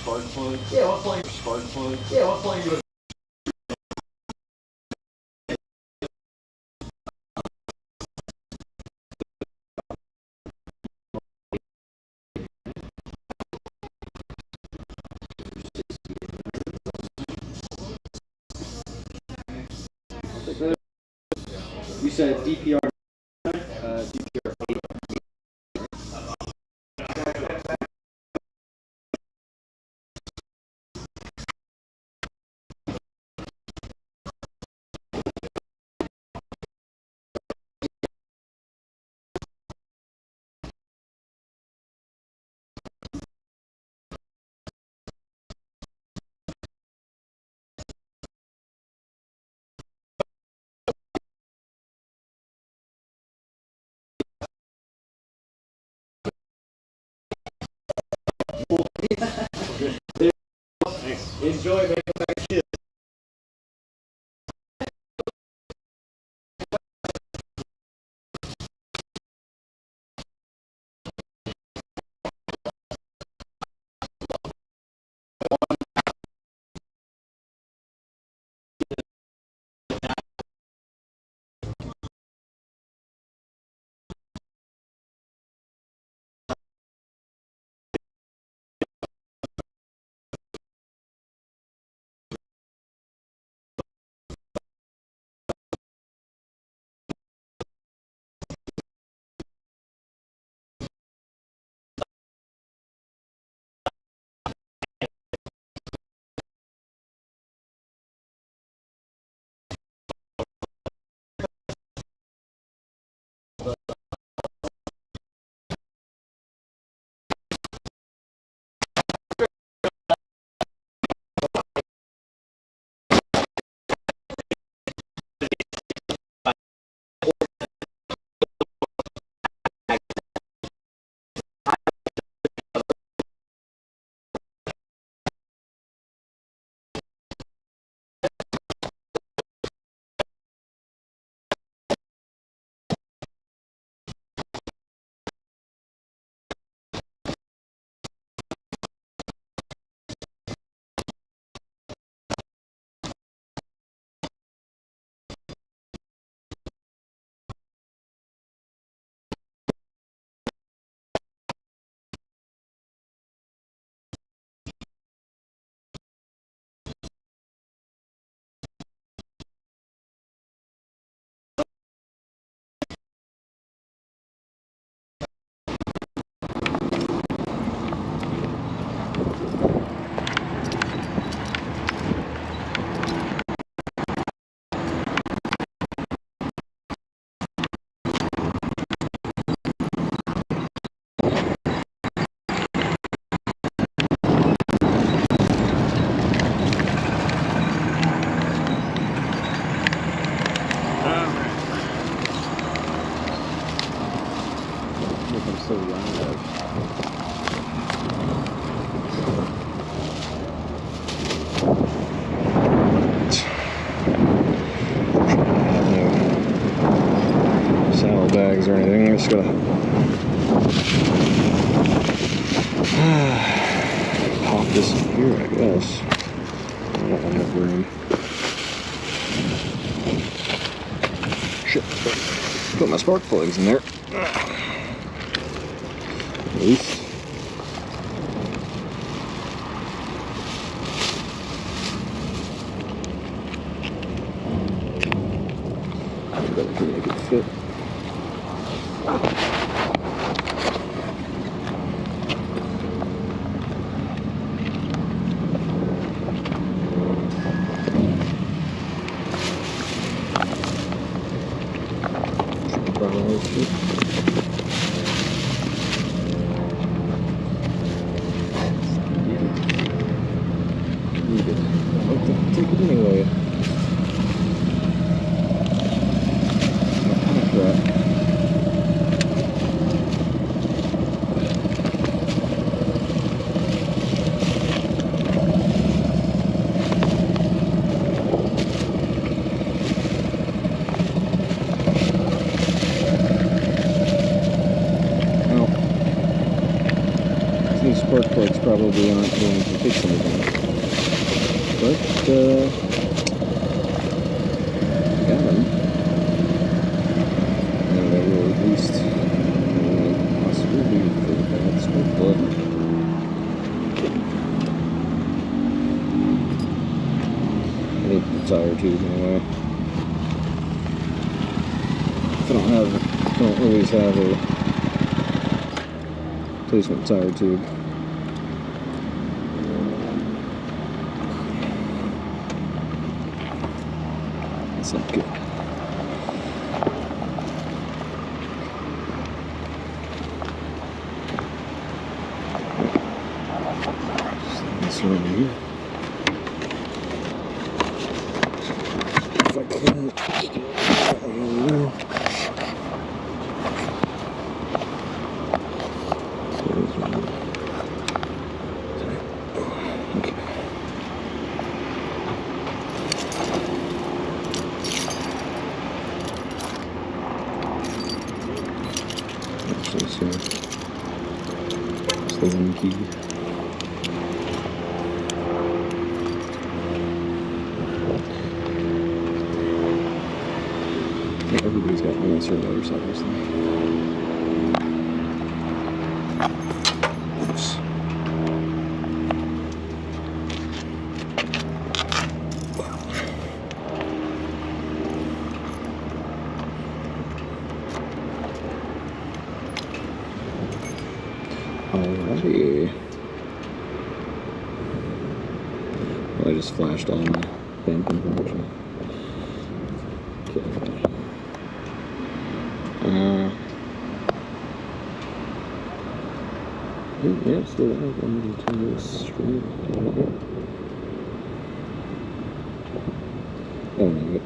spark plug? Yeah, what plug? Spark plug? Yeah, what plug you You said DPR, DPR 8. Enjoy, man. Thanks, kid. I'm so loud. Saddlebags or anything. I'm just gonna pop this in here, I guess. I don't have enough room. Shit. Put my spark plugs in there. At least. I bet I can make it fit. Take it anyway. These spark plugs probably aren't going to take some of them. But, got them. And I will at least possibly for the bad smoke blood. I need the tire tube anyway. If I don't always have a replacement tire tube. That's not good. This one here. If I can't, I don't know. Okay. Actually, so it's the one key. Everybody's got one on certain motorcycles. Oops. Alrighty. Well, I just flashed on my band information. Okay. Yeah, still have one continuous stream. Oh no, it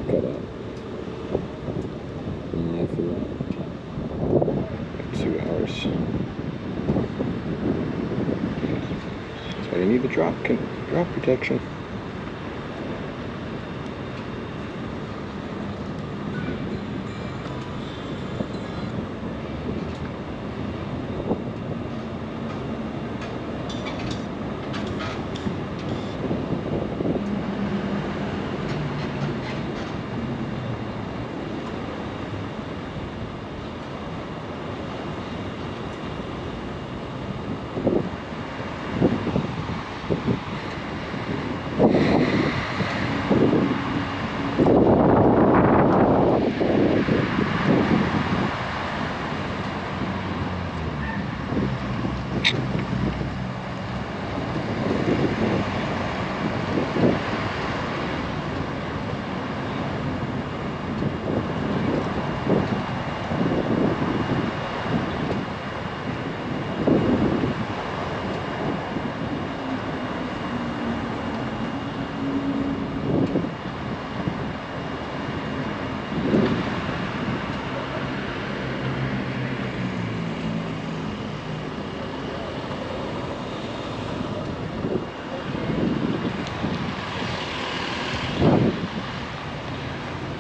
cut out. Been live for like 2 hours. That's why you need the drop protection.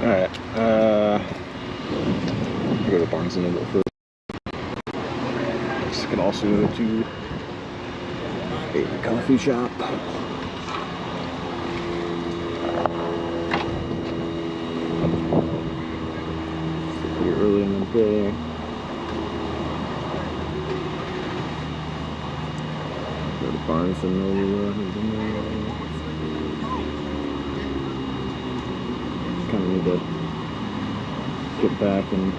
Alright, go to Barnes & Noble first. This can also go to a coffee shop. Pretty early in the day. Go to Barnes & Noble. Kind of need to get back and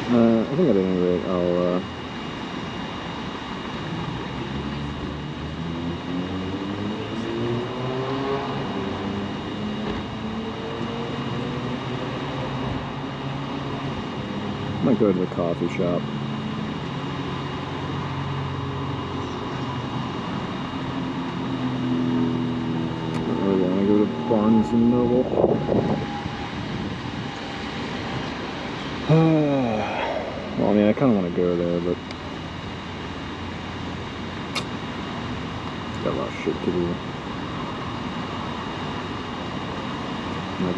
I think at any rate I'll might go to the coffee shop. I don't really want to go to Barnes & Noble. Well, I mean, I kind of want to go there, but got a lot of shit to do. I'd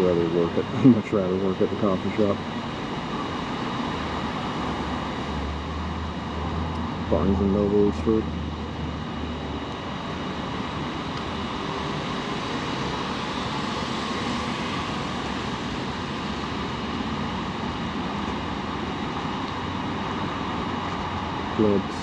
much rather work at the coffee shop. Barnes and Noble for clubs.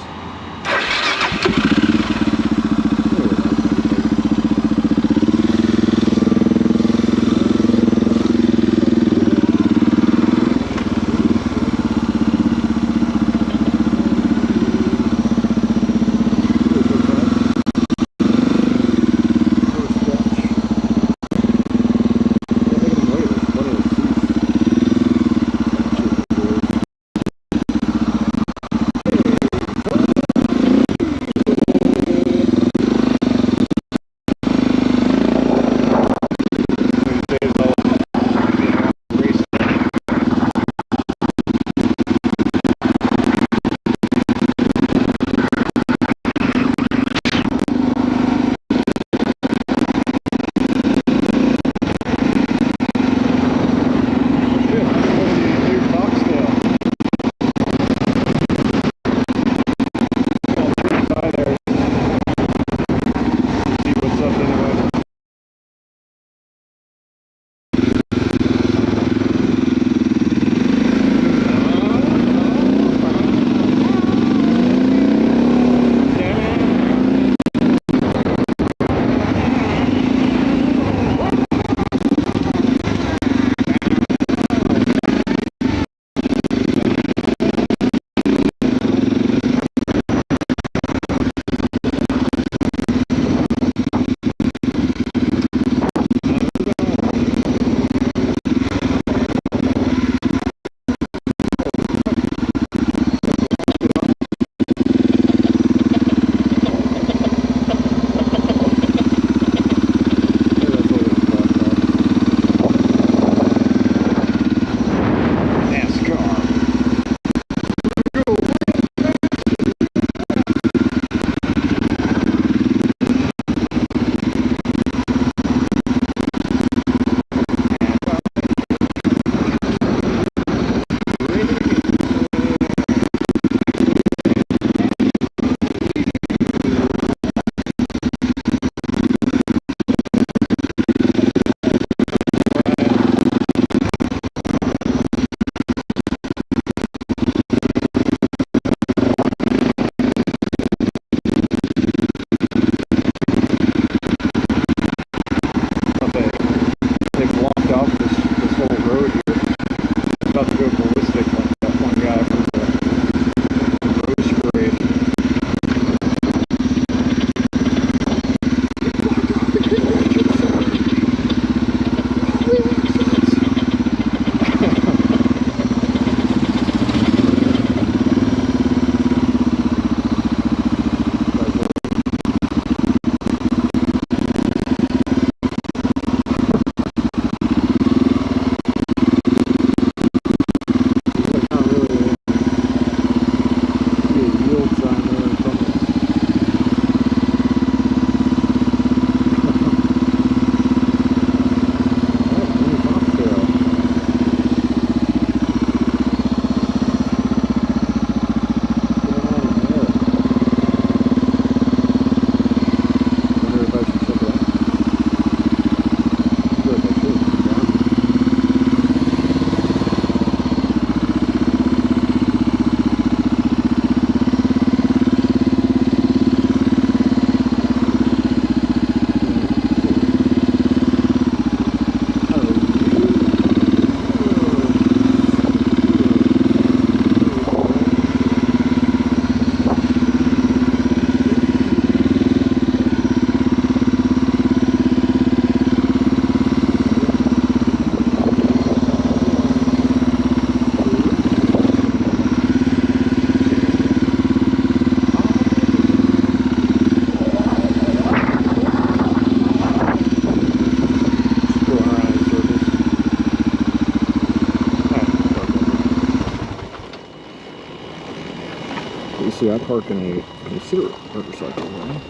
see, I park in a considerate motorcycle lane.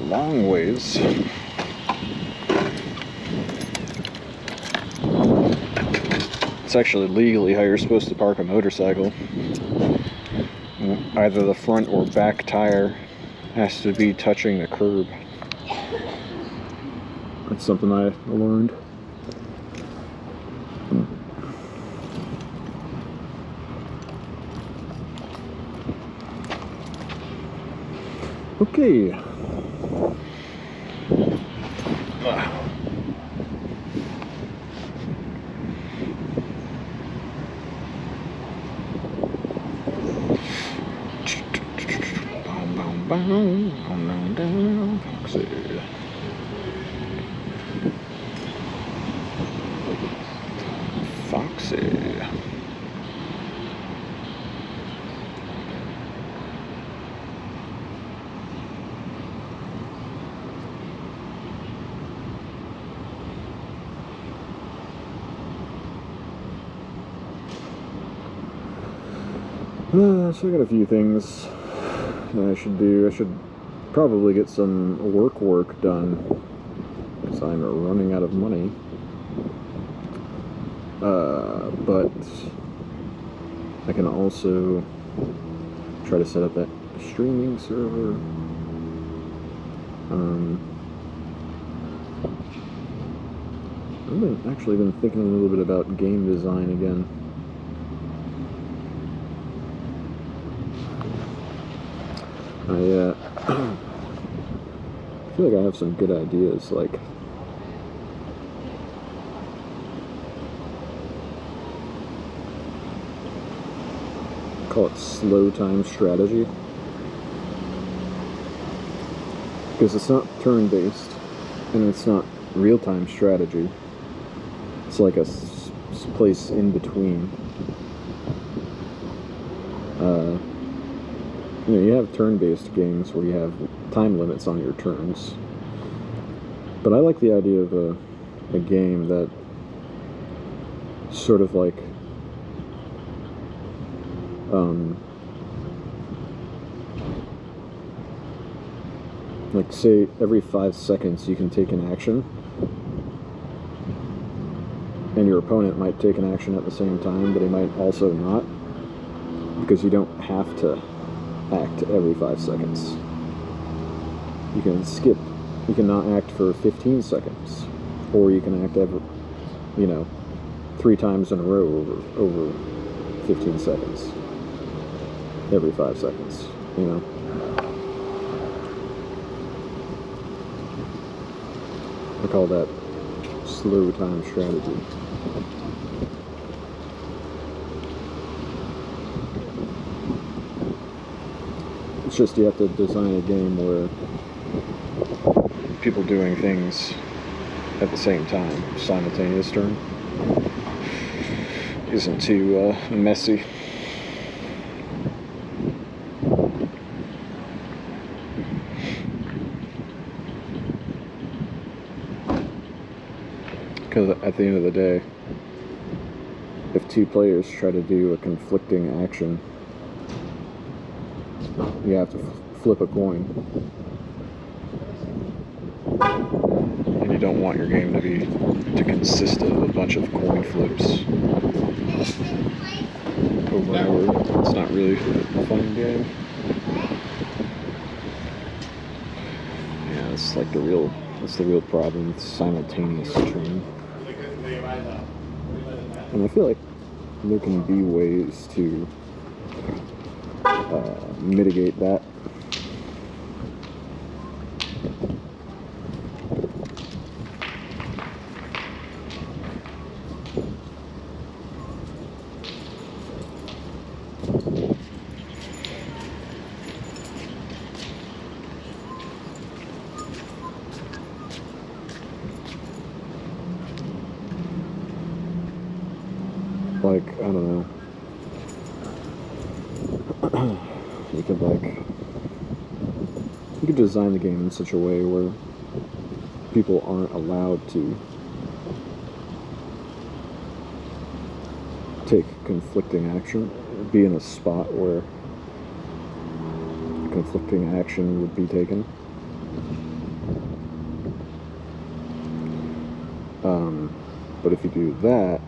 Long ways. It's actually legally how you're supposed to park a motorcycle. Either the front or back tire has to be touching the curb. That's something I learned. Okay. Foxy. So I got a few things that I should do. I should probably get some work done because I'm running out of money. But I can also try to set up that streaming server. I've actually been thinking a little bit about game design again. I feel like I have some good ideas, like call it slow time strategy, because it's not turn-based and it's not real-time strategy. It's like a place in between. You know, you have turn-based games where you have time limits on your turns, but I like the idea of a game that sort of like say every 5 seconds you can take an action, and your opponent might take an action at the same time, but he might also not, because you don't have to act every 5 seconds. You can skip. You can not act for 15 seconds, or you can act every, 3 times in a row over 15 seconds. Every 5 seconds, I call that slow time strategy. It's just you have to design a game where people doing things at the same time, simultaneous turn, isn't too messy. Because at the end of the day, if 2 players try to do a conflicting action, you have to flip a coin. And you don't want your game to consist of a bunch of coin flips over and over. It's not really a fun game. Yeah, it's like the real problem with simultaneous streaming. And I feel like there can be ways to mitigate that. Like, I don't know. You could design the game in such a way where people aren't allowed to take conflicting action, be in a spot where conflicting action would be taken. But if you do that,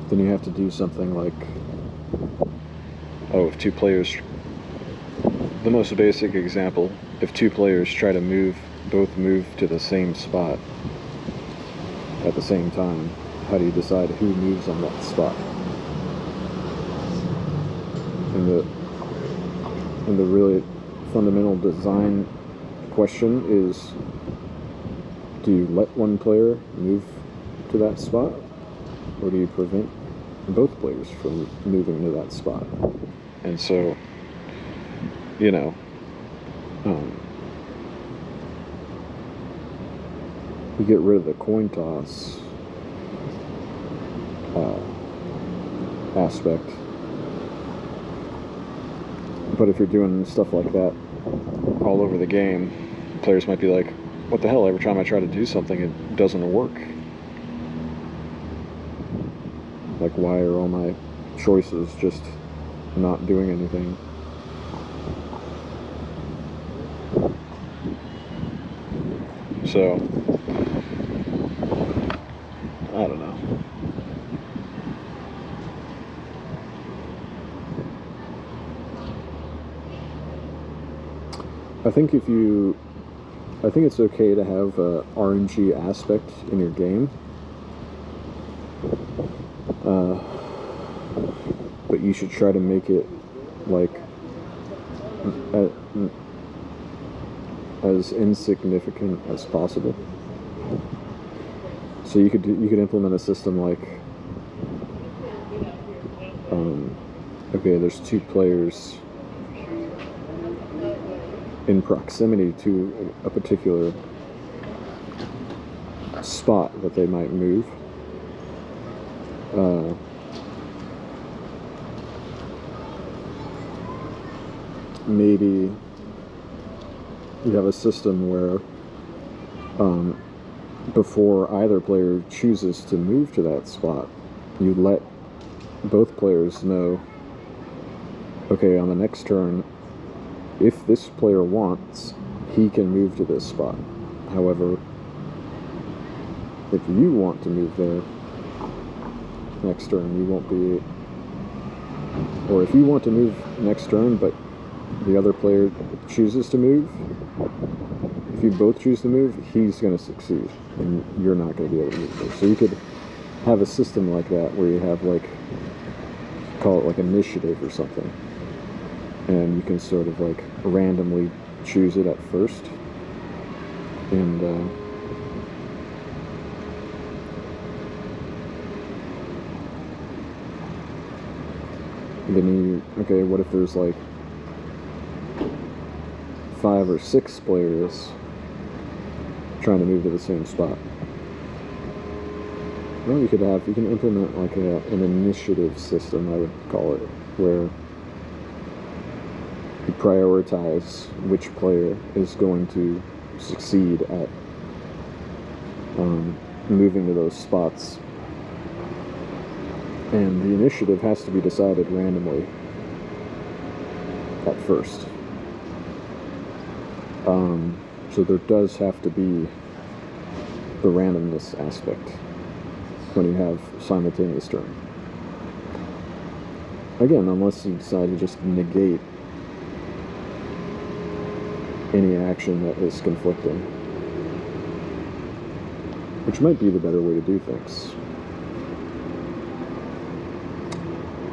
then you have to do something like, if two players, the most basic example, if two players try to both move to the same spot at the same time, how do you decide who moves on that spot? And the really fundamental design question is, do you let one player move to that spot, or do you prevent both players from moving to that spot? And so, you get rid of the coin toss aspect. But if you're doing stuff like that all over the game, players might be like, what the hell, every time I try to do something, it doesn't work. Like, why are all my choices just not doing anything? So, I don't know. I think it's okay to have a RNG aspect in your game, but you should try to make it like as insignificant as possible. So you could implement a system like, okay, there's two players in proximity to a particular spot that they might move. Maybe you have a system where before either player chooses to move to that spot, you let both players know, okay, on the next turn, if this player wants, he can move to this spot. However, if you want to move there next turn, you won't be... Or if you want to move next turn, but the other player chooses to move, if you both choose to move, he's going to succeed, and you're not going to be able to move there. So you could have a system like that, where you have, like, call it like initiative or something. And you can sort of like randomly choose it at first, and then okay, what if there's like 5 or 6 players trying to move to the same spot? Well, you can implement like an initiative system, I would call it, where you prioritize which player is going to succeed at moving to those spots. And the initiative has to be decided randomly at first. So there does have to be the randomness aspect when you have simultaneous turn. Again, unless you decide to just negate any action that is conflicting, which might be the better way to do things.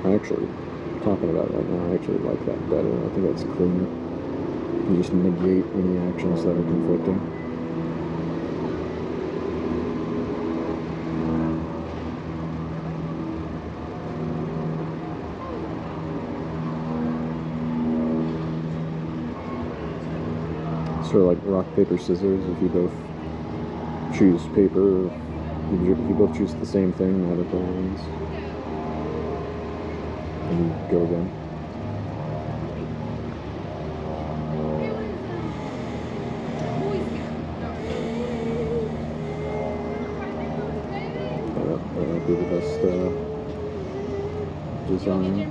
Actually, talking about it right now, I actually like that better. I think that's cleaner. You just negate any actions that are conflicting. Sort of like rock, paper, scissors. If you both choose paper, if you both choose the same thing, neither player wins. And you go again. that'd be the best design.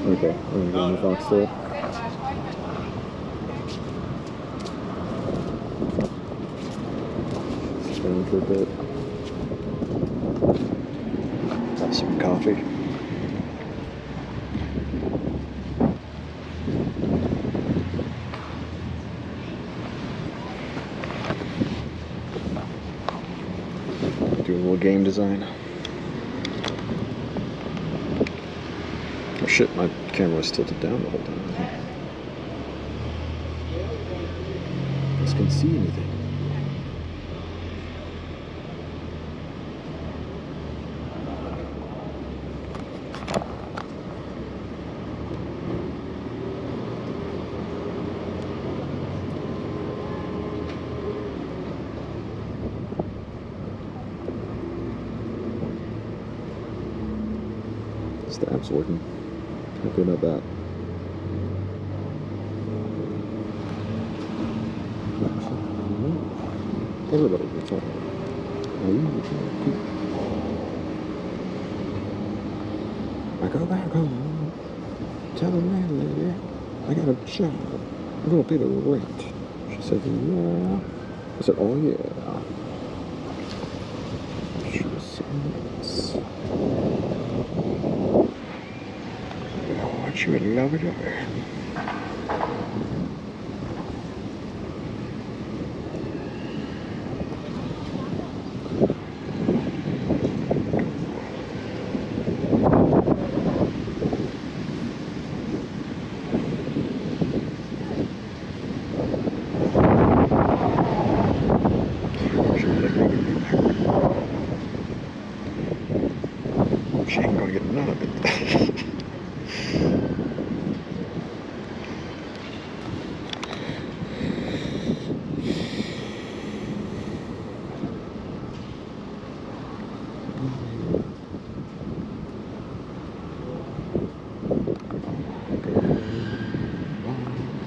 Okay, we're gonna go in the foxtail. Spin for a bit. Have some coffee. Do a little game design. Oh shit, my camera was tilted down the whole time. This can see anything. This app's working. Happy about that. Everybody gets on. I go back home, tell the landlady I got a job, I'm gonna pay the rent. She said, yeah. I said, oh yeah. She was so nice. Oh, she would love it over. She ain't gonna get none of it.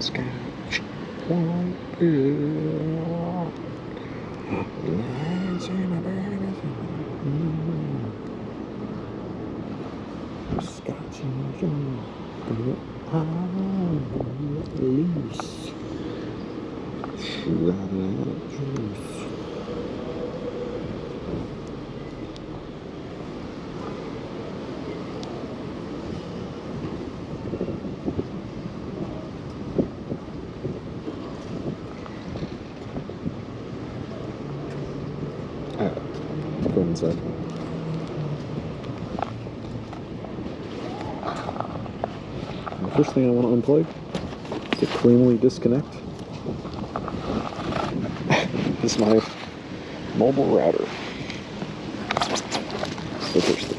Scotch, one pill, lies in my bag. Scotch and John, loose. Juice. Go inside. The first thing I want to unplug is to cleanly disconnect. This is my mobile router. So thirsty.